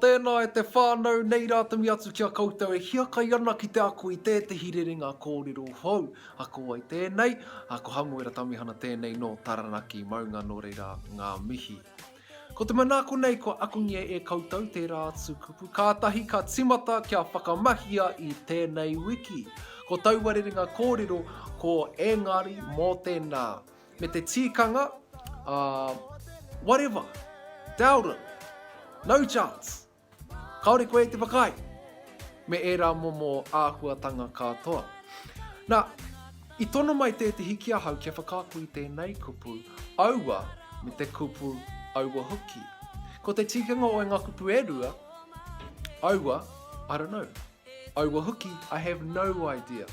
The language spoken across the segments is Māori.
tēnā e te whānau nei rā tami atu kia koutou e hiakai ana ki te ako I tētahi rerenga kōrero hou. Ako ai tēnei, ako Hamuera Tamihana tēnei no taranaki maunga no reira ngā mihi. Ko te manako nei ko Ākongia e koutou tērā atu kupu. Kātahi ka timata kia whakamahia I tēnei wiki. Ko taua rerenga kōrero ko engari mō tēnā. Me te tikanga, whatever, doubt it. No chance. Kaore koe te whakai. Me e rā momo āhuatanga katoa. Nā, I tono mai te hiki ahau kia whakākui tēnei kupu. Aua me te kupu Aua Hoki. Ko te tikanga o ngā kupu e rua. Aua, I don't know. Aua Hoki, I have no idea.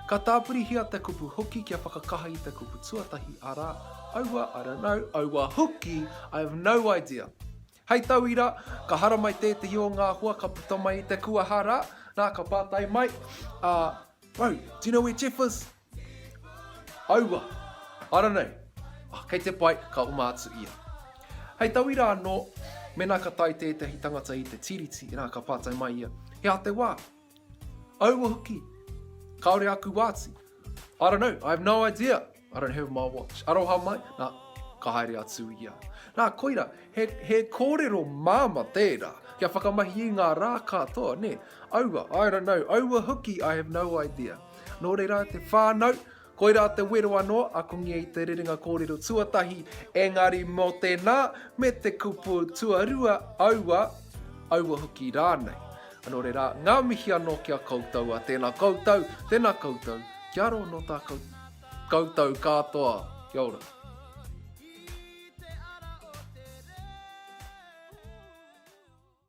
Ka tāpuri hia te kupu hoki kia whakakaha I te kupu tuatahi arā. Aua, I don't know. Aua Hoki, I have no idea. Hei tauira, ka hara mai tētahi o ngā hua, ka puta mai te kuahara, nā ka pātai mai. Bro, do you know where Jeff is? Aua, I don't know. Kei te pai, ka umātu ia. Hei tauira anō, mena ka tai tētahi tangata I te tiriti, nā ka pātai mai ia. Hea te wā, Aua Hoki, kaore aku wāti. I don't know, I have no idea. I don't have my watch. Aroha mai, nā, ka haere atu ia. Nā, koira, he kōrero māma tērā, kia whakamahi I ngā rā katoa, ne? Aua, I don't know. Aua Hoki, I have no idea. Nō reira te whānau, koira te wero anō, Ākongia I te rerenga kōrero tuatahi, engari mō tēnā, me te kupu tuarua, Aua Hoki rānei. Nō reira, ngā mihi anō kia koutou a tēnā koutou, kia ro no tā koutou katoa, kia ora.